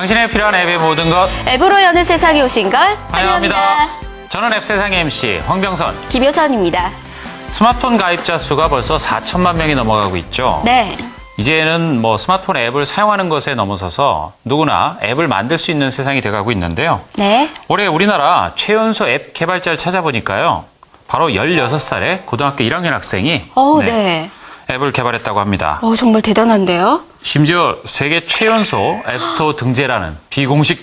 당신의 필요한 앱의 모든 것 앱으로 여는 세상에 오신 걸 환영합니다. 저는 앱세상의 MC 황병선, 김효선입니다. 스마트폰 가입자 수가 벌써 4천만 명이 넘어가고 있죠. 네. 이제는 스마트폰 앱을 사용하는 것에 넘어서서 누구나 앱을 만들 수 있는 세상이 돼가고 있는데요. 네. 올해 우리나라 최연소 앱 개발자를 찾아보니까요. 바로 16살의 고등학교 1학년 학생이 네. 앱을 개발했다고 합니다. 정말 대단한데요? 심지어 세계 최연소 앱스토어 등재라는 비공식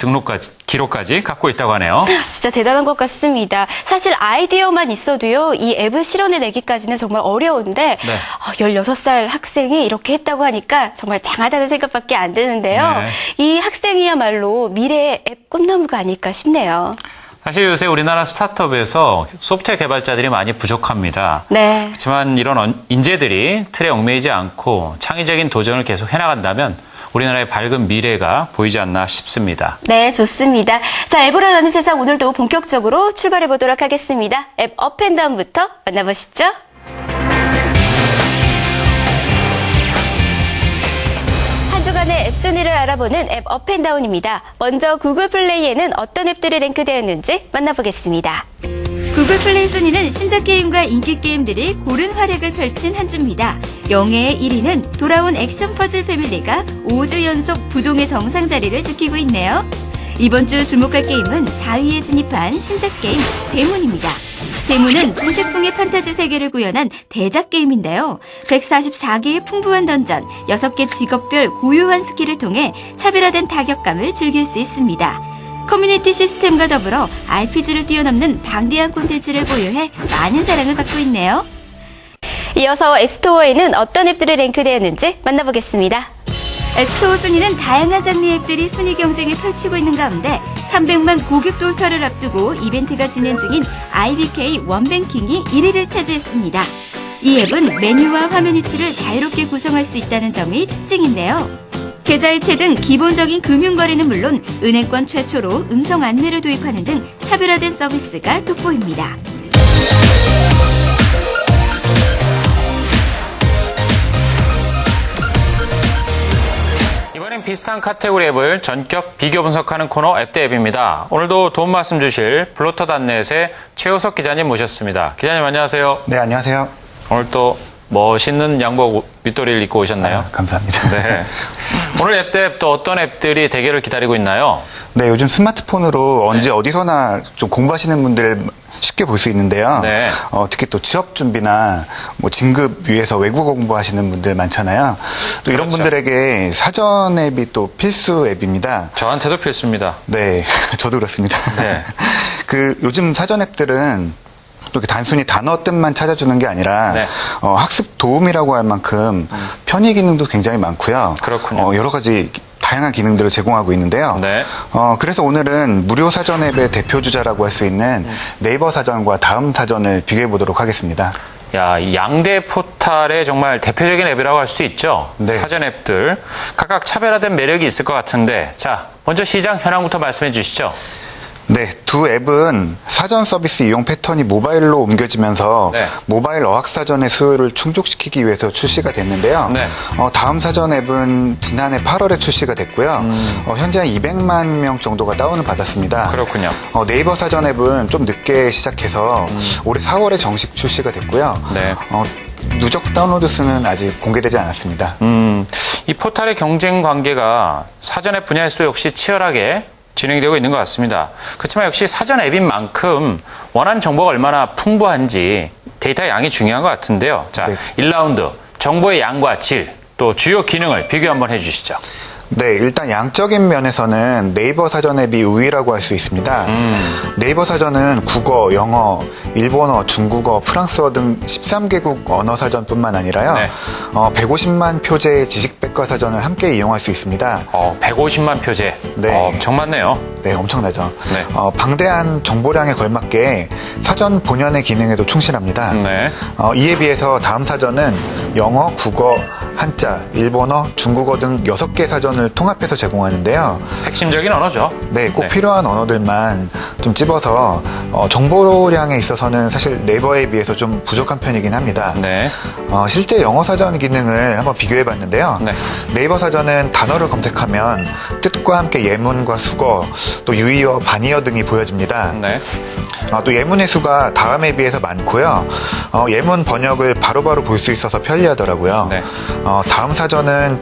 기록까지 갖고 있다고 하네요. 진짜 대단한 것 같습니다. 사실 아이디어만 있어도요, 이 앱을 실현해내기까지는 정말 어려운데, 16살 학생이 이렇게 했다고 하니까 정말 장하다는 생각밖에 안 드는데요. 네. 이 학생이야말로 미래의 앱 꿈나무가 아닐까 싶네요. 사실 요새 우리나라 스타트업에서 소프트웨어 개발자들이 많이 부족합니다. 네. 그렇지만 이런 인재들이 틀에 얽매이지 않고 창의적인 도전을 계속 해나간다면 우리나라의 밝은 미래가 보이지 않나 싶습니다. 네, 좋습니다. 자, 앱으로 여는 세상 오늘도 본격적으로 출발해 보도록 하겠습니다. 앱 업앤다운부터 만나보시죠. 한 주간의 앱 순위를 알아보는 앱 업앤다운입니다. 먼저 구글 플레이에는 어떤 앱들이 랭크되었는지 만나보겠습니다. 구글 플레이 순위는 신작 게임과 인기 게임들이 고른 활약을 펼친 한 주입니다. 영예의 1위는 돌아온 액션 퍼즐 패밀리가 5주 연속 부동의 정상 자리를 지키고 있네요. 이번 주 주목할 게임은 4위에 진입한 신작 게임 대문입니다. 대문은 중세풍의 판타지 세계를 구현한 대작 게임인데요. 144개의 풍부한 던전, 6개 직업별 고유한 스킬을 통해 차별화된 타격감을 즐길 수 있습니다. 커뮤니티 시스템과 더불어 RPG를 뛰어넘는 방대한 콘텐츠를 보유해 많은 사랑을 받고 있네요. 이어서 앱스토어에는 어떤 앱들이 랭크되었는지 만나보겠습니다. 앱스토어 순위는 다양한 장르의 앱들이 순위 경쟁을 펼치고 있는 가운데 300만 고객 돌파를 앞두고 이벤트가 진행 중인 IBK 원뱅킹이 1위를 차지했습니다. 이 앱은 메뉴와 화면 위치를 자유롭게 구성할 수 있다는 점이 특징인데요. 계좌이체 등 기본적인 금융거래는 물론 은행권 최초로 음성 안내를 도입하는 등 차별화된 서비스가 돋보입니다. 이번엔 비슷한 카테고리 앱을 전격 비교 분석하는 코너 앱 대 앱입니다. 오늘도 도움 말씀 주실 블로터닷넷의 최호석 기자님 모셨습니다. 기자님 안녕하세요. 네, 안녕하세요. 오늘 또 멋있는 양복 윗도리를 입고 오셨나요? 감사합니다. 네. 오늘 앱 대 앱 또 어떤 앱들이 대결을 기다리고 있나요? 네, 요즘 스마트폰으로 언제 어디서나 좀 공부하시는 분들 쉽게 볼 수 있는데요. 네. 특히 또 취업 준비나 진급 위해서 외국어 공부하시는 분들 많잖아요. 또 이런 그렇죠. 분들에게 사전 앱이 또 필수 앱입니다. 저한테도 필수입니다. 네, 저도 그렇습니다. 네. 요즘 사전 앱들은 이렇게 단순히 단어 뜻만 찾아주는 게 아니라 네. 학습 도움이라고 할 만큼 편의 기능도 굉장히 많고요. 그렇군요. 여러 가지 다양한 기능들을 제공하고 있는데요. 네. 그래서 오늘은 무료 사전 앱의 대표 주자라고 할 수 있는 네이버 사전과 다음 사전을 비교해 보도록 하겠습니다. 야, 이 양대 포탈의 정말 대표적인 앱이라고 할 수도 있죠. 네. 사전 앱들. 각각 차별화된 매력이 있을 것 같은데, 자, 먼저 시장 현황부터 말씀해 주시죠. 네, 두 앱은 사전 서비스 이용 패턴이 모바일로 옮겨지면서 네. 모바일 어학사전의 수요를 충족시키기 위해서 출시가 됐는데요. 네. 다음 사전 앱은 지난해 8월에 출시가 됐고요. 현재 한 200만 명 정도가 다운을 받았습니다. 그렇군요. 네이버 사전 앱은 좀 늦게 시작해서 올해 4월에 정식 출시가 됐고요. 네. 누적 다운로드 수는 아직 공개되지 않았습니다. 이 포탈의 경쟁 관계가 사전 앱 분야에서도 역시 치열하게 진행되고 있는 것 같습니다. 그렇지만 역시 사전 앱인 만큼 원하는 정보가 얼마나 풍부한지 데이터의 양이 중요한 것 같은데요. 자, 네. 1라운드 정보의 양과 질, 또 주요 기능을 비교 한번 해주시죠. 네, 일단 양적인 면에서는 네이버 사전 앱이 우위라고 할 수 있습니다. 네이버 사전은 국어, 영어, 일본어, 중국어, 프랑스어 등 13개국 언어 사전뿐만 아니라요. 네. 150만 표제의 지식백과 사전을 함께 이용할 수 있습니다. 150만 표제. 네. 엄청 많네요. 네, 엄청나죠. 네. 방대한 정보량에 걸맞게 사전 본연의 기능에도 충실합니다. 네. 이에 비해서 다음 사전은 영어, 국어, 한자, 일본어, 중국어 등 6개 사전을 통합해서 제공하는데요. 핵심적인 언어죠. 네, 꼭 네. 필요한 언어들만 좀 찝어서 정보량에 있어서는 사실 네이버에 비해서 좀 부족한 편이긴 합니다. 네. 실제 영어 사전 기능을 한번 비교해 봤는데요. 네. 네이버 사전은 단어를 검색하면 뜻과 함께 예문과 수거, 또 유의어, 반의어 등이 보여집니다. 네. 또 예문의 수가 다음에 비해서 많고요. 예문 번역을 바로바로 볼 수 있어서 편리하더라고요. 네. 다음 사전은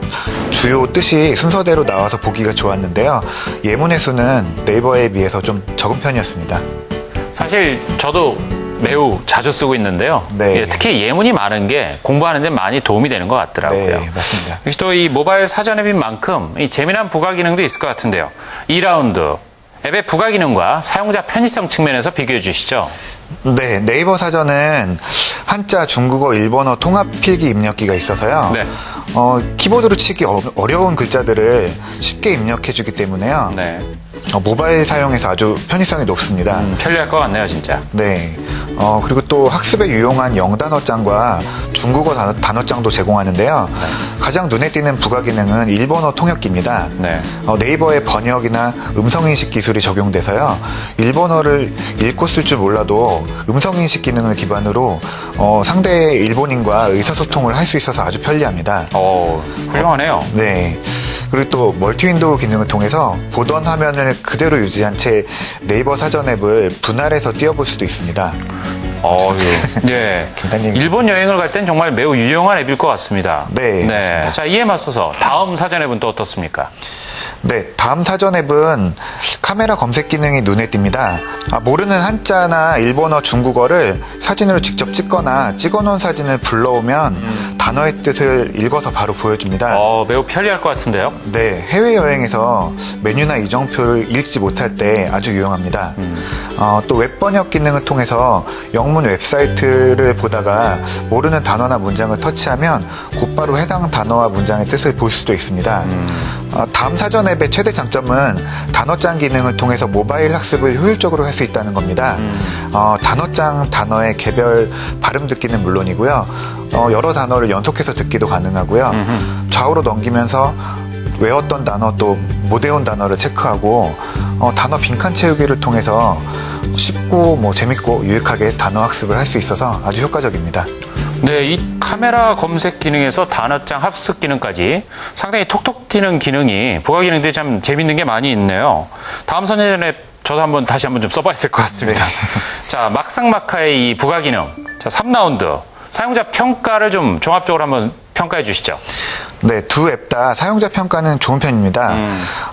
주요 뜻이 순서대로 나와서 보기가 좋았는데요. 예문의 수는 네이버에 비해서 좀 적은 편이었습니다. 사실 저도 매우 자주 쓰고 있는데요. 네. 예, 특히 예문이 많은 게 공부하는 데 많이 도움이 되는 것 같더라고요. 네, 맞습니다. 역시 또 이 모바일 사전 앱인 만큼 이 재미난 부가 기능도 있을 것 같은데요. 2라운드 앱의 부가 기능과 사용자 편의성 측면에서 비교해 주시죠. 네, 네이버 사전은 한자, 중국어, 일본어 통합 필기 입력기가 있어서요. 네. 키보드로 치기 어려운 글자들을 쉽게 입력해주기 때문에요. 네. 모바일 사용에서 아주 편의성이 높습니다. 편리할 것 같네요, 진짜. 네. 그리고 또 학습에 유용한 영단어장과 중국어 단어장도 제공하는데요. 가장 눈에 띄는 부가 기능은 일본어 통역기입니다. 네. 네이버의 번역이나 음성인식 기술이 적용돼서요. 일본어를 읽고 쓸 줄 몰라도 음성인식 기능을 기반으로 상대의 일본인과 의사소통을 할 수 있어서 아주 편리합니다. 훌륭하네요. 네. 그리고 또 멀티 윈도우 기능을 통해서 보던 화면을 그대로 유지한 채 네이버 사전 앱을 분할해서 띄워볼 수도 있습니다. 예. 간단히. 일본 여행을 갈 땐 정말 매우 유용한 앱일 것 같습니다. 네, 맞습니다. 자, 이에 맞서서 다음 사전 앱은 또 어떻습니까? 네, 다음 사전 앱은 카메라 검색 기능이 눈에 띕니다. 모르는 한자나 일본어, 중국어를 사진으로 직접 찍거나 찍어놓은 사진을 불러오면 단어의 뜻을 읽어서 바로 보여줍니다. 매우 편리할 것 같은데요. 네, 해외여행에서 메뉴나 이정표를 읽지 못할 때 아주 유용합니다. 또 웹번역 기능을 통해서 영문 웹사이트를 보다가 모르는 단어나 문장을 터치하면 곧바로 해당 단어와 문장의 뜻을 볼 수도 있습니다. 다음 사전 앱의 최대 장점은 단어장 기능을 통해서 모바일 학습을 효율적으로 할 수 있다는 겁니다. 단어장 단어의 개별 발음 듣기는 물론이고요. 여러 단어를 연속해서 듣기도 가능하고요. 좌우로 넘기면서 외웠던 단어 또 못 외운 단어를 체크하고 단어 빈칸 채우기를 통해서 쉽고 재밌고 유익하게 단어 학습을 할 수 있어서 아주 효과적입니다. 네, 이 카메라 검색 기능에서 단어장 합숙 기능까지 상당히 톡톡 튀는 기능이 부가 기능들이 참 재밌는 게 많이 있네요. 다음 사전 앱 저도 다시 한번 좀 써봐야 될 것 같습니다. 네. 자, 막상막하의 이 부가 기능. 자, 3라운드. 사용자 평가를 좀 종합적으로 한번 평가해 주시죠. 네, 두 앱 다 사용자 평가는 좋은 편입니다.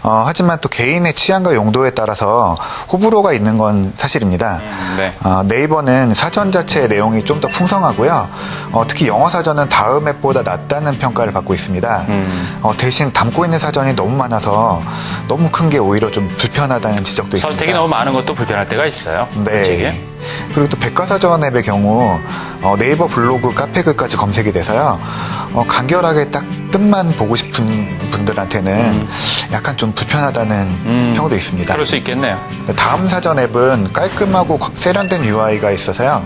하지만 또 개인의 취향과 용도에 따라서 호불호가 있는 건 사실입니다. 네. 네이버는 사전 자체의 내용이 좀 더 풍성하고요. 특히 영어 사전은 다음 앱보다 낫다는 평가를 받고 있습니다. 대신 담고 있는 사전이 너무 많아서 너무 큰 게 오히려 좀 불편하다는 지적도 있습니다. 선택이 너무 많은 것도 불편할 때가 있어요. 네. 솔직히. 그리고 또 백과사전 앱의 경우 네이버 블로그 카페 글까지 검색이 돼서요. 간결하게 딱 뜻만 보고 싶은 분들한테는 약간 좀 불편하다는 평도 있습니다. 그럴 수 있겠네요. 다음 사전 앱은 깔끔하고 세련된 UI가 있어서요.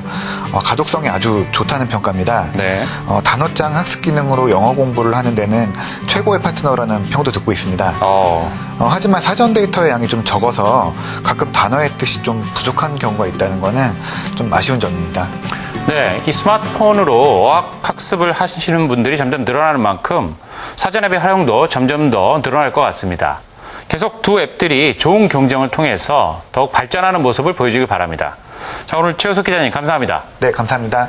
가독성이 아주 좋다는 평가입니다. 네. 단어장 학습 기능으로 영어 공부를 하는 데는 최고의 파트너라는 평도 듣고 있습니다. 하지만 사전 데이터의 양이 좀 적어서 가끔 단어의 뜻이 좀 부족한 경우가 있다는 거는 좀 아쉬운 점입니다. 네, 이 스마트폰으로 어학 학습을 하시는 분들이 점점 늘어나는 만큼 사전 앱의 활용도 점점 더 늘어날 것 같습니다. 계속 두 앱들이 좋은 경쟁을 통해서 더욱 발전하는 모습을 보여주길 바랍니다. 자, 오늘 최우석 기자님 감사합니다. 네, 감사합니다.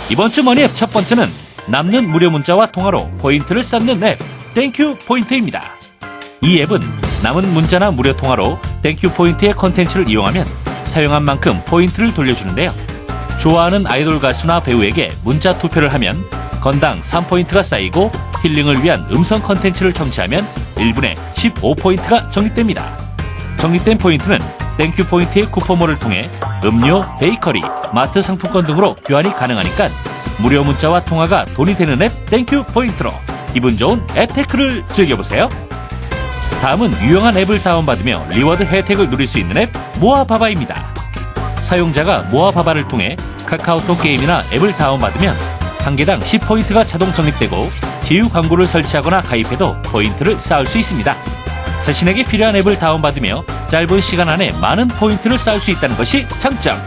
이번 주 머니앱 첫 번째는 남는 무료 문자와 통화로 포인트를 쌓는 앱 땡큐 포인트입니다. 이 앱은 남은 문자나 무료 통화로 땡큐 포인트의 컨텐츠를 이용하면 사용한 만큼 포인트를 돌려주는데요. 좋아하는 아이돌 가수나 배우에게 문자 투표를 하면 건당 3포인트가 쌓이고 힐링을 위한 음성 컨텐츠를 청취하면 1분에 15포인트가 적립됩니다. 적립된 포인트는 땡큐 포인트의 쿠폰몰을 통해 음료, 베이커리, 마트 상품권 등으로 교환이 가능하니까 무료 문자와 통화가 돈이 되는 앱 땡큐 포인트로 기분 좋은 앱테크를 즐겨보세요. 다음은 유용한 앱을 다운받으며 리워드 혜택을 누릴 수 있는 앱 모아바바입니다. 사용자가 모아바바를 통해 카카오톡 게임이나 앱을 다운받으면 한 개당 10포인트가 자동 적립되고 제휴 광고를 설치하거나 가입해도 포인트를 쌓을 수 있습니다. 자신에게 필요한 앱을 다운받으며 짧은 시간 안에 많은 포인트를 쌓을 수 있다는 것이 장점.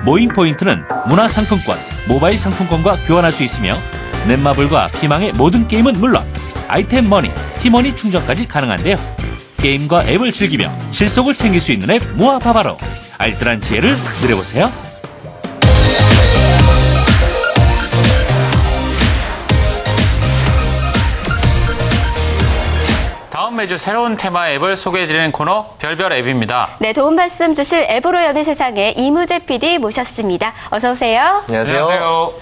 모임 포인트는 문화상품권, 모바일 상품권과 교환할 수 있으며 넷마블과 피망의 모든 게임은 물론 아이템 머니, 티머니 충전까지 가능한데요. 게임과 앱을 즐기며 실속을 챙길 수 있는 앱 모아바바로 알뜰한 지혜를 누려보세요. 다음 매주 새로운 테마 앱을 소개해드리는 코너 별별 앱입니다. 네, 도움 말씀 주실 앱으로 여는 세상의 이무재 PD 모셨습니다. 어서 오세요. 안녕하세요.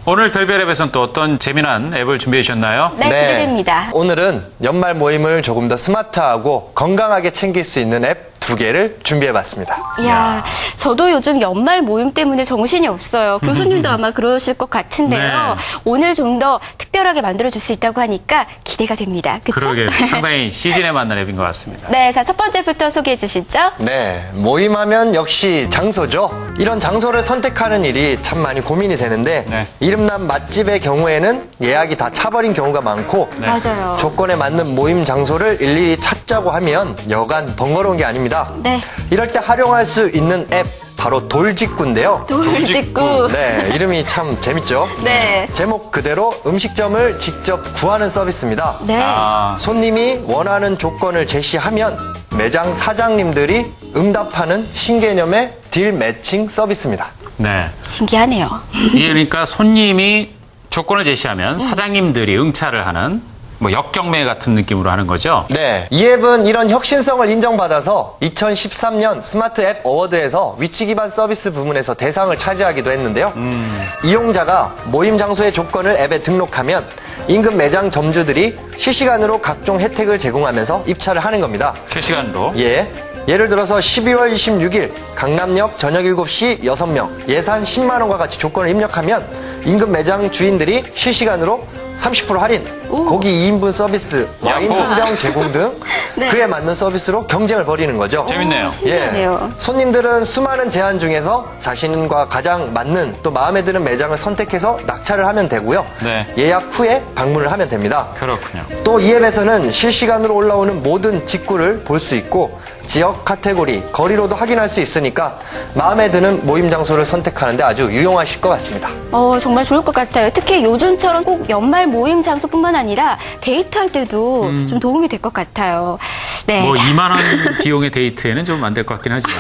오늘 별별 앱에서는 또 어떤 재미난 앱을 준비해 주셨나요? 네, 기대됩니다. 오늘은 연말 모임을 조금 더 스마트하고 건강하게 챙길 수 있는 앱 2개를 준비해봤습니다. 이야, 저도 요즘 연말 모임 때문에 정신이 없어요. 교수님도 아마 그러실 것 같은데요. 네. 오늘 좀 더 특별하게 만들어줄 수 있다고 하니까 기대가 됩니다. 그쵸? 그러게 상당히 시즌에 맞는 앱인 것 같습니다. 네, 자, 첫 번째부터 소개해 주시죠. 네, 모임하면 역시 장소죠. 이런 장소를 선택하는 일이 참 많이 고민이 되는데 네. 이름난 맛집의 경우에는 예약이 다 차버린 경우가 많고 네. 맞아요. 조건에 맞는 모임 장소를 일일이 찾자고 하면 여간 번거로운 게 아닙니다. 네. 이럴 때 활용할 수 있는 앱 바로 돌직구인데요. 돌직구. 네, 이름이 참 재밌죠? 네. 제목 그대로 음식점을 직접 구하는 서비스입니다. 네. 아, 손님이 원하는 조건을 제시하면 매장 사장님들이 응답하는 신개념의 딜 매칭 서비스입니다. 네. 신기하네요. 이게 그러니까 손님이 조건을 제시하면 사장님들이 응차를 하는 뭐 역경매 같은 느낌으로 하는 거죠. 네, 이 앱은 이런 혁신성을 인정받아서 2013년 스마트 앱 어워드에서 위치 기반 서비스 부문에서 대상을 차지하기도 했는데요. 이용자가 모임 장소의 조건을 앱에 등록하면 인근 매장 점주들이 실시간으로 각종 혜택을 제공하면서 입찰을 하는 겁니다. 실시간으로. 예를 들어서 12월 26일 강남역 저녁 7시 6명 예산 10만 원과 같이 조건을 입력하면 인근 매장 주인들이 실시간으로 30% 할인, 고기 2인분 서비스, 와인 한 병 제공 등 네. 그에 맞는 서비스로 경쟁을 벌이는 거죠. 재밌네요. 신기하네요. 손님들은 수많은 제안 중에서 자신과 가장 맞는 또 마음에 드는 매장을 선택해서 낙찰을 하면 되고요. 네. 예약 후에 방문을 하면 됩니다. 그렇군요. 또 이 앱에서는 실시간으로 올라오는 모든 직구를 볼 수 있고 지역 카테고리, 거리로도 확인할 수 있으니까 마음에 드는 모임 장소를 선택하는데 아주 유용하실 것 같습니다. 정말 좋을 것 같아요. 특히 요즘처럼 꼭 연말 모임 장소뿐만 아니라 데이트할 때도 좀 도움이 될 것 같아요. 네. 뭐 2만 원 비용의 데이트에는 좀 안 될 것 같긴 하지만.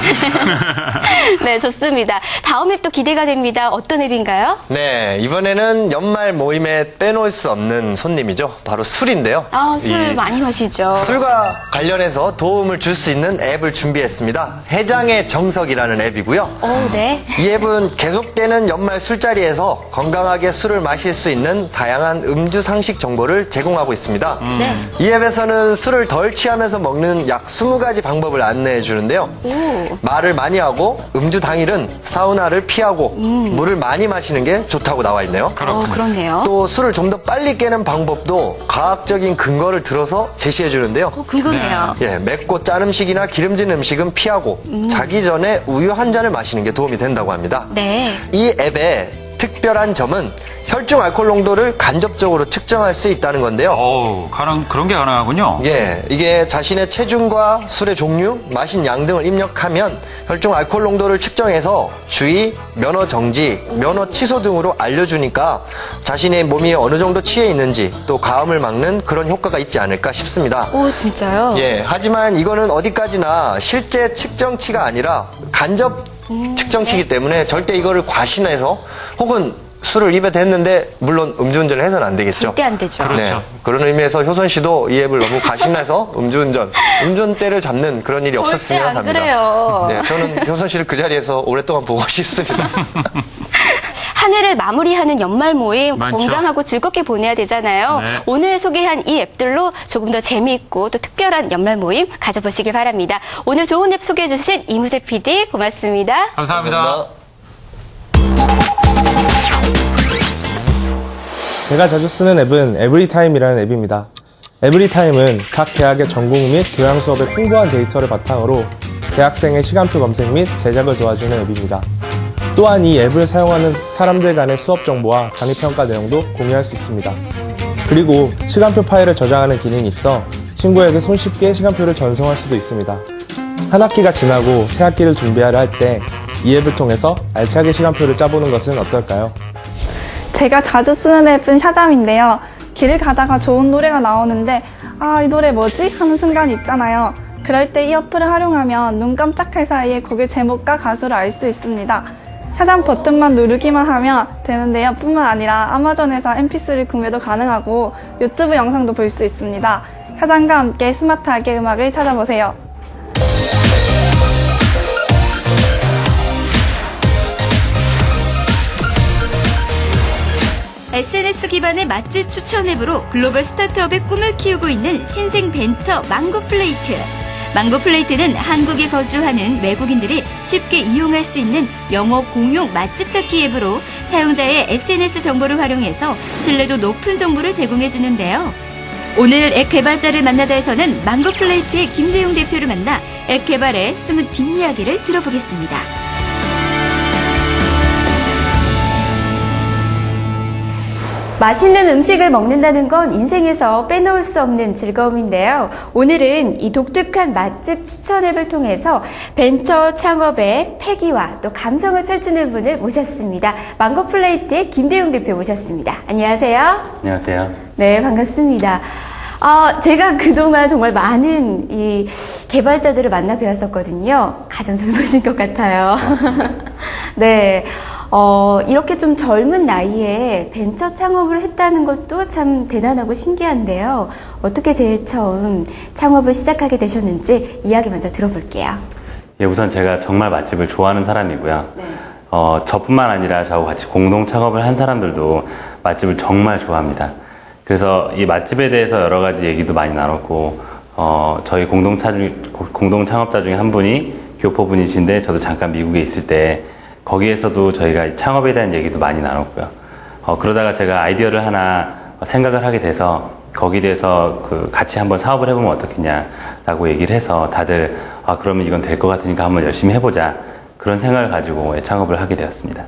네, 좋습니다. 다음 앱도 기대가 됩니다. 어떤 앱인가요? 네, 이번에는 연말 모임에 빼놓을 수 없는 손님이죠. 바로 술인데요. 술 많이 마시죠. 술과 관련해서 도움을 줄 수 있는 앱을 준비했습니다. 해장의 정석이라는 앱이고요. 네. 이 앱은 계속되는 연말 술자리에서 건강하게 술을 마실 수 있는 다양한 음주 상식 정보를 제공하고 있습니다. 네. 이 앱에서는 술을 덜 취하면서 먹는 약 20가지 방법을 안내해 주는데요. 말을 많이 하고 음주 당일은 사우나를 피하고 물을 많이 마시는 게 좋다고 나와 있네요. 그렇네요. 또 술을 좀 더 빨리 깨는 방법도 과학적인 근거를 들어서 제시해 주는데요. 궁금해요. 예, 맵고 짠 음식이나 기름진 음식은 피하고 자기 전에 우유 한 잔을 마시는 게 도움이 된다고 합니다. 네. 이 앱의 특별한 점은 혈중 알코올 농도를 간접적으로 측정할 수 있다는 건데요. 그런 게 가능하군요. 예, 이게 자신의 체중과 술의 종류, 마신 양 등을 입력하면 혈중 알코올 농도를 측정해서 주의, 면허 정지, 면허 취소 등으로 알려주니까 자신의 몸이 어느 정도 취해 있는지 또 가음을 막는 그런 효과가 있지 않을까 싶습니다. 진짜요? 예, 하지만 이거는 어디까지나 실제 측정치가 아니라 간접 측정치이기 때문에 절대 이거를 과신해서 혹은 술을 입에 댔는데 물론 음주운전을 해서는 안 되겠죠. 절대 안 되죠. 그렇죠. 네, 그런 의미에서 효선 씨도 이 앱을 너무 과신해서 운전대를 잡는 그런 일이 없었으면 절대 안 합니다. 그래요. 네, 저는 효선 씨를 그 자리에서 오랫동안 보고 싶습니다. 한 해를 마무리하는 연말 모임 많죠. 건강하고 즐겁게 보내야 되잖아요. 네. 오늘 소개한 이 앱들로 조금 더 재미있고 또 특별한 연말 모임 가져보시길 바랍니다. 오늘 좋은 앱 소개해 주신 이무재 PD 고맙습니다. 감사합니다. 제가 자주 쓰는 앱은 에브리타임이라는 앱입니다. 에브리타임은 각 대학의 전공 및 교양 수업의 풍부한 데이터를 바탕으로 대학생의 시간표 검색 및 제작을 도와주는 앱입니다. 또한 이 앱을 사용하는 사람들 간의 수업 정보와 강의 평가 내용도 공유할 수 있습니다. 그리고 시간표 파일을 저장하는 기능이 있어 친구에게 손쉽게 시간표를 전송할 수도 있습니다. 한 학기가 지나고 새 학기를 준비하려 할 때 이 앱을 통해서 알차게 시간표를 짜보는 것은 어떨까요? 제가 자주 쓰는 앱은 샤잠인데요. 길을 가다가 좋은 노래가 나오는데 이 노래 뭐지? 하는 순간이 있잖아요. 그럴 때 이 어플을 활용하면 눈 깜짝할 사이에 곡의 제목과 가수를 알 수 있습니다. 샤잠 버튼만 누르기만 하면 되는데요. 뿐만 아니라 아마존에서 mp3 구매도 가능하고 유튜브 영상도 볼 수 있습니다. 샤잠과 함께 스마트하게 음악을 찾아보세요. SNS 기반의 맛집 추천 앱으로 글로벌 스타트업의 꿈을 키우고 있는 신생 벤처 망고플레이트. 망고플레이트는 한국에 거주하는 외국인들이 쉽게 이용할 수 있는 영어 공용 맛집 찾기 앱으로 사용자의 SNS 정보를 활용해서 신뢰도 높은 정보를 제공해 주는데요. 오늘 앱 개발자를 만나다에서는 망고플레이트의 김대용 대표를 만나 앱 개발의 숨은 뒷이야기를 들어보겠습니다. 맛있는 음식을 먹는다는 건 인생에서 빼놓을 수 없는 즐거움인데요. 오늘은 이 독특한 맛집 추천 앱을 통해서 벤처 창업의 패기와 또 감성을 펼치는 분을 모셨습니다. 망고플레이트의 김대용 대표 모셨습니다. 안녕하세요. 안녕하세요. 네, 반갑습니다. 제가 그동안 정말 많은 이 개발자들을 만나 뵈었었거든요. 가장 젊으신 것 같아요. 네. 이렇게 좀 젊은 나이에 벤처 창업을 했다는 것도 참 대단하고 신기한데요. 어떻게 제일 처음 창업을 시작하게 되셨는지 이야기 먼저 들어볼게요. 예, 우선 제가 정말 맛집을 좋아하는 사람이고요. 네. 저뿐만 아니라 저하고 같이 공동 창업을 한 사람들도 맛집을 정말 좋아합니다. 그래서 이 맛집에 대해서 여러 가지 얘기도 많이 나눴고, 저희 공동 창업자 중에 한 분이 교포 분이신데 저도 잠깐 미국에 있을 때 거기에서도 저희가 창업에 대한 얘기도 많이 나눴고요. 그러다가 제가 아이디어를 하나 생각을 하게 돼서 거기에 대해서 같이 한번 사업을 해보면 어떻겠냐라고 얘기를 해서 다들 그러면 이건 될 것 같으니까 한번 열심히 해보자. 그런 생각을 가지고 창업을 하게 되었습니다.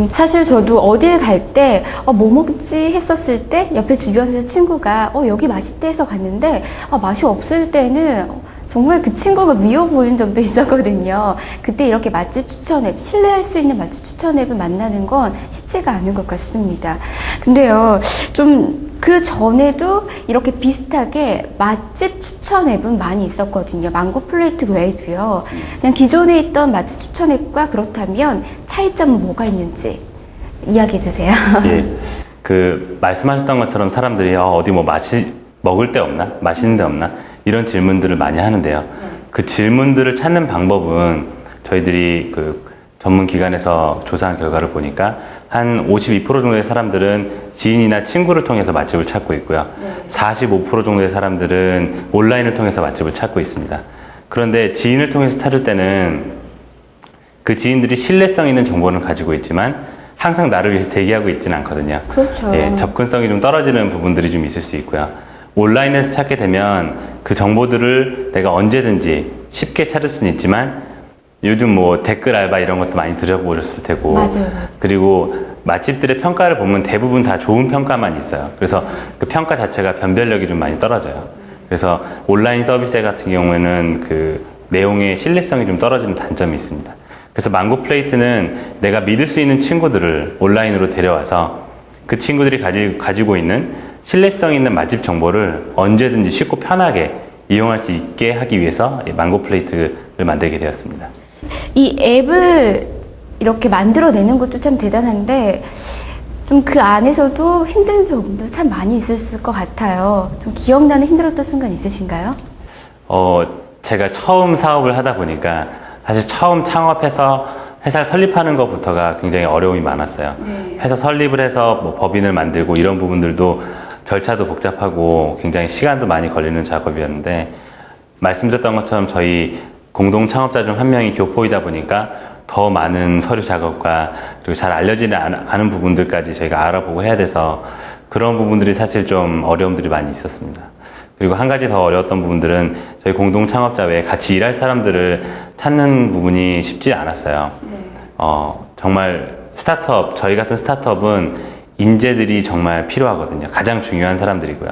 사실 저도 어딜 갈 때 뭐 먹지 했었을 때 옆에 주변에서 친구가 여기 맛있대 해서 갔는데 맛이 없을 때는 정말 그 친구가 미워 보인 적도 있었거든요. 그때 이렇게 맛집 추천 앱, 신뢰할 수 있는 맛집 추천 앱을 만나는 건 쉽지가 않은 것 같습니다. 근데요, 좀 그 전에도 이렇게 비슷하게 맛집 추천 앱은 많이 있었거든요. 망고플레이트 외에도요. 그냥 기존에 있던 맛집 추천 앱과 그렇다면 차이점은 뭐가 있는지 이야기해 주세요. 예, 말씀하셨던 것처럼 사람들이 어디 뭐 먹을 데 없나? 맛있는 데 없나? 이런 질문들을 많이 하는데요. 그 질문들을 찾는 방법은 저희들이 전문 기관에서 조사한 결과를 보니까 한 52% 정도의 사람들은 지인이나 친구를 통해서 맛집을 찾고 있고요. 45% 정도의 사람들은 온라인을 통해서 맛집을 찾고 있습니다. 그런데 지인을 통해서 찾을 때는 그 지인들이 신뢰성 있는 정보는 가지고 있지만 항상 나를 위해서 대기하고 있지는 않거든요. 그렇죠. 예, 접근성이 좀 떨어지는 부분들이 좀 있을 수 있고요. 온라인에서 찾게 되면 그 정보들을 내가 언제든지 쉽게 찾을 수는 있지만 요즘 뭐 댓글 알바 이런 것도 많이 들어보셨을 테고 맞아요. 그리고 맛집들의 평가를 보면 대부분 다 좋은 평가만 있어요. 그래서 그 평가 자체가 변별력이 좀 많이 떨어져요. 그래서 온라인 서비스 같은 경우에는 그 내용의 신뢰성이 좀 떨어지는 단점이 있습니다. 그래서 망고플레이트는 내가 믿을 수 있는 친구들을 온라인으로 데려와서 그 친구들이 가지고 있는 신뢰성 있는 맛집 정보를 언제든지 쉽고 편하게 이용할 수 있게 하기 위해서 이 망고플레이트를 만들게 되었습니다. 이 앱을 이렇게 만들어내는 것도 참 대단한데 좀 그 안에서도 힘든 점도 참 많이 있었을 것 같아요. 좀 기억나는 힘들었던 순간 있으신가요? 제가 처음 사업을 하다 보니까 사실 처음 창업해서 회사 설립하는 것부터가 굉장히 어려움이 많았어요. 네. 회사 설립을 해서 뭐 법인을 만들고 이런 부분들도 절차도 복잡하고 굉장히 시간도 많이 걸리는 작업이었는데 말씀드렸던 것처럼 저희 공동 창업자 중 한 명이 교포이다 보니까 더 많은 서류 작업과 그리고 잘 알려지지 않은 부분들까지 저희가 알아보고 해야 돼서 그런 부분들이 사실 좀 어려움들이 많이 있었습니다. 그리고 한 가지 더 어려웠던 부분들은 저희 공동 창업자 외에 같이 일할 사람들을 찾는 부분이 쉽지 않았어요. 정말 스타트업, 저희 같은 스타트업은 인재들이 정말 필요하거든요. 가장 중요한 사람들이고요.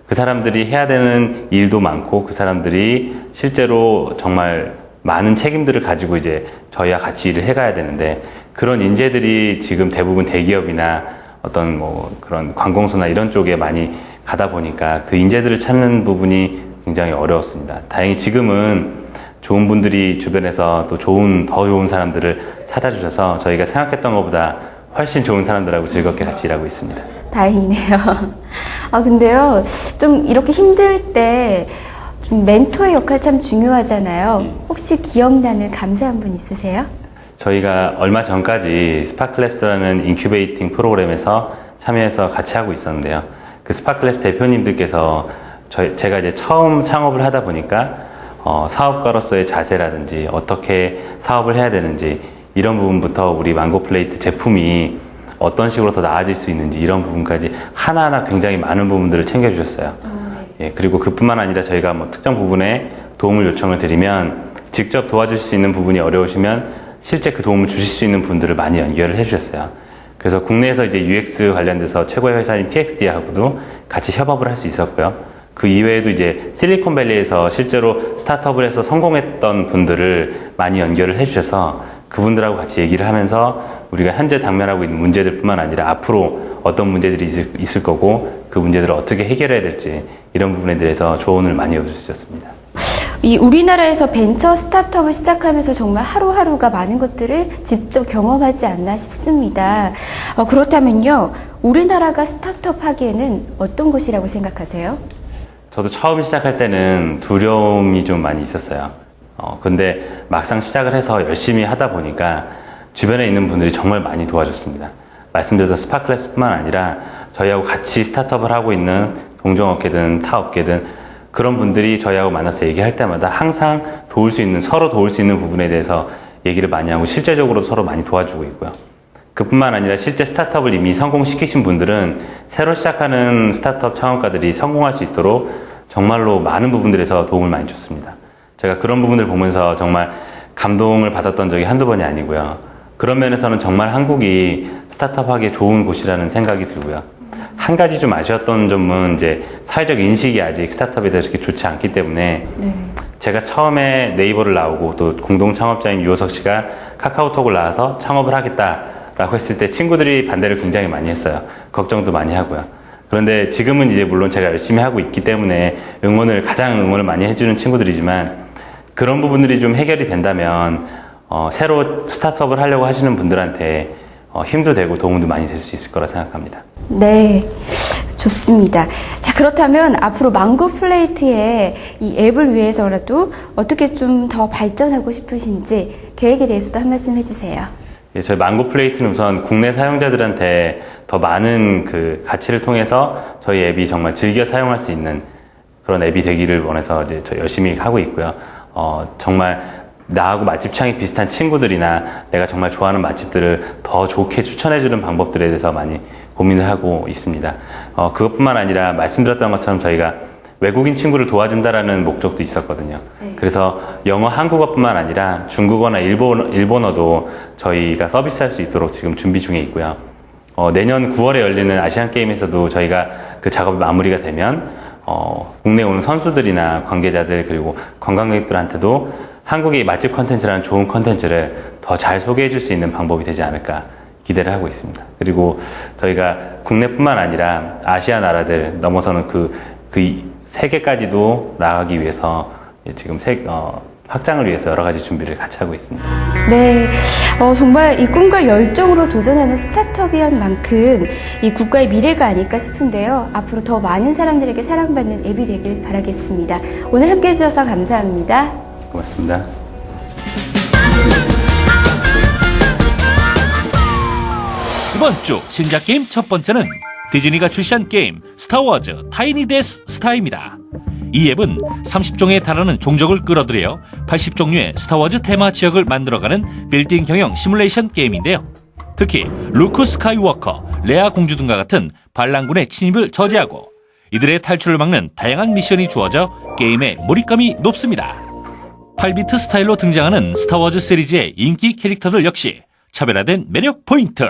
그 사람들이 해야 되는 일도 많고 그 사람들이 실제로 정말 많은 책임들을 가지고 이제 저희와 같이 일을 해가야 되는데 그런 인재들이 지금 대부분 대기업이나 어떤 뭐 그런 관공서나 이런 쪽에 많이 가다 보니까 그 인재들을 찾는 부분이 굉장히 어려웠습니다. 다행히 지금은 좋은 분들이 주변에서 또 더 좋은 사람들을 찾아주셔서 저희가 생각했던 것보다 훨씬 좋은 사람들하고 즐겁게 같이 일하고 있습니다. 다행이네요. 근데요, 좀 이렇게 힘들 때 좀 멘토의 역할 참 중요하잖아요. 혹시 기억나는 감사한 분 있으세요? 저희가 얼마 전까지 스파클랩스라는 인큐베이팅 프로그램에서 참여해서 같이 하고 있었는데요. 그 스파클랩스 대표님들께서 제가 이제 처음 창업을 하다 보니까 사업가로서의 자세라든지 어떻게 사업을 해야 되는지 이런 부분부터 우리 망고플레이트 제품이 어떤 식으로 더 나아질 수 있는지 이런 부분까지 하나하나 굉장히 많은 부분들을 챙겨주셨어요. 예, 그리고 그뿐만 아니라 저희가 뭐 특정 부분에 도움을 요청을 드리면 직접 도와줄 수 있는 부분이 어려우시면 실제 그 도움을 주실 수 있는 분들을 많이 연결을 해주셨어요. 그래서 국내에서 이제 UX 관련돼서 최고의 회사인 PXD하고도 같이 협업을 할 수 있었고요. 그 이외에도 이제 실리콘밸리에서 실제로 스타트업을 해서 성공했던 분들을 많이 연결을 해주셔서 그분들하고 같이 얘기를 하면서 우리가 현재 당면하고 있는 문제들 뿐만 아니라 앞으로 어떤 문제들이 있을 거고 그 문제들을 어떻게 해결해야 될지 이런 부분에 대해서 조언을 많이 얻으셨습니다. 이 우리나라에서 벤처 스타트업을 시작하면서 정말 하루하루가 많은 것들을 직접 경험하지 않나 싶습니다. 그렇다면요, 우리나라가 스타트업 하기에는 어떤 곳이라고 생각하세요? 저도 처음 시작할 때는 두려움이 좀 많이 있었어요. 근데 막상 시작을 해서 열심히 하다 보니까 주변에 있는 분들이 정말 많이 도와줬습니다. 말씀드렸던 스파클랩스뿐만 아니라 저희하고 같이 스타트업을 하고 있는 동종업계든 타업계든 그런 분들이 저희하고 만나서 얘기할 때마다 항상 서로 도울 수 있는 부분에 대해서 얘기를 많이 하고 실제적으로 서로 많이 도와주고 있고요. 그뿐만 아니라 실제 스타트업을 이미 성공시키신 분들은 새로 시작하는 스타트업 창업가들이 성공할 수 있도록 정말로 많은 부분들에서 도움을 많이 줬습니다. 제가 그런 부분을 보면서 정말 감동을 받았던 적이 한두 번이 아니고요. 그런 면에서는 정말 한국이 스타트업 하기에 좋은 곳이라는 생각이 들고요. 한 가지 좀 아쉬웠던 점은 이제 사회적 인식이 아직 스타트업에 대해서 그렇게 좋지 않기 때문에 제가 처음에 네이버를 나오고 또 공동 창업자인 유호석 씨가 카카오톡을 나와서 창업을 하겠다라고 했을 때 친구들이 반대를 굉장히 많이 했어요. 걱정도 많이 하고요. 그런데 지금은 이제 물론 제가 열심히 하고 있기 때문에 가장 응원을 많이 해주는 친구들이지만 그런 부분들이 좀 해결이 된다면 새로 스타트업을 하려고 하시는 분들한테 힘도 되고 도움도 많이 될 수 있을 거라 생각합니다. 네, 좋습니다. 자, 그렇다면 앞으로 망고플레이트의 이 앱을 위해서라도 어떻게 좀 더 발전하고 싶으신지 계획에 대해서도 한 말씀 해주세요. 예, 저희 망고플레이트는 우선 국내 사용자들한테 더 많은 그 가치를 통해서 저희 앱이 정말 즐겨 사용할 수 있는 그런 앱이 되기를 원해서 이제 저 열심히 하고 있고요. 정말 나하고 맛집 취향이 비슷한 친구들이나 내가 정말 좋아하는 맛집들을 더 좋게 추천해주는 방법들에 대해서 많이 고민을 하고 있습니다. 그것뿐만 아니라 말씀드렸던 것처럼 저희가 외국인 친구를 도와준다라는 목적도 있었거든요. 그래서 영어, 한국어뿐만 아니라 중국어나 일본어도 저희가 서비스할 수 있도록 지금 준비 중에 있고요. 내년 9월에 열리는 아시안게임에서도 저희가 그 작업이 마무리가 되면 국내에 오는 선수들이나 관계자들 그리고 관광객들한테도 한국의 맛집 컨텐츠라는 좋은 컨텐츠를 더 잘 소개해 줄 수 있는 방법이 되지 않을까 기대를 하고 있습니다. 그리고 저희가 국내뿐만 아니라 아시아 나라들 넘어서는 그 세계까지도 나가기 위해서 지금 확장을 위해서 여러 가지 준비를 같이 하고 있습니다. 네, 정말 이 꿈과 열정으로 도전하는 스타트업이한 만큼 이 국가의 미래가 아닐까 싶은데요. 앞으로 더 많은 사람들에게 사랑받는 앱이 되길 바라겠습니다. 오늘 함께해 주셔서 감사합니다. 고맙습니다. 이번 주 신작 게임 첫 번째는 디즈니가 출시한 게임 스타워즈 타이니 데스 스타입니다. 이 앱은 30종에 달하는 종족을 끌어들여 80종류의 스타워즈 테마 지역을 만들어가는 빌딩 경영 시뮬레이션 게임인데요. 특히 루크 스카이워커, 레아 공주 등과 같은 반란군의 침입을 저지하고 이들의 탈출을 막는 다양한 미션이 주어져 게임의 몰입감이 높습니다. 8비트 스타일로 등장하는 스타워즈 시리즈의 인기 캐릭터들 역시 차별화된 매력 포인트.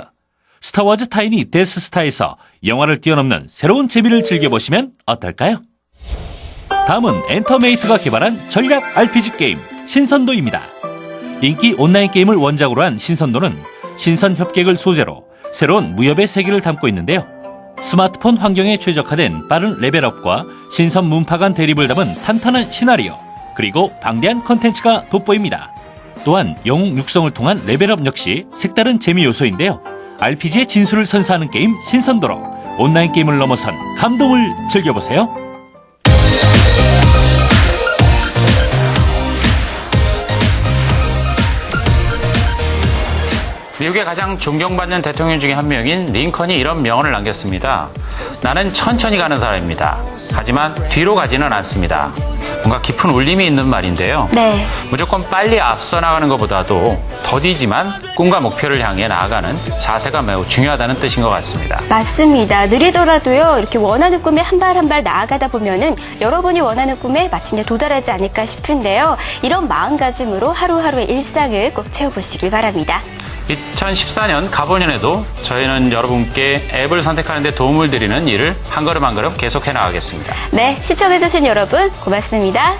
스타워즈 타이니 데스스타에서 영화를 뛰어넘는 새로운 재미를 즐겨보시면 어떨까요? 다음은 엔터메이트가 개발한 전략 RPG 게임 신선도입니다. 인기 온라인 게임을 원작으로 한 신선도는 신선 협객을 소재로 새로운 무협의 세계를 담고 있는데요. 스마트폰 환경에 최적화된 빠른 레벨업과 신선 문파 간 대립을 담은 탄탄한 시나리오, 그리고 방대한 컨텐츠가 돋보입니다. 또한 영웅 육성을 통한 레벨업 역시 색다른 재미 요소인데요. RPG의 진수를 선사하는 게임 신선도로 온라인 게임을 넘어선 감동을 즐겨보세요. 미국의 가장 존경받는 대통령 중에 한 명인 링컨이 이런 명언을 남겼습니다. 나는 천천히 가는 사람입니다. 하지만 뒤로 가지는 않습니다. 뭔가 깊은 울림이 있는 말인데요. 네. 무조건 빨리 앞서 나가는 것보다도 더디지만 꿈과 목표를 향해 나아가는 자세가 매우 중요하다는 뜻인 것 같습니다. 맞습니다. 느리더라도요, 이렇게 원하는 꿈에 한 발 한 발 나아가다 보면은 여러분이 원하는 꿈에 마침내 도달하지 않을까 싶은데요. 이런 마음가짐으로 하루하루의 일상을 꼭 채워보시길 바랍니다. 2014년 가보년에도 저희는 여러분께 앱을 선택하는 데 도움을 드리는 일을 한 걸음 한 걸음 계속해 나가겠습니다. 네, 시청해주신 여러분 고맙습니다.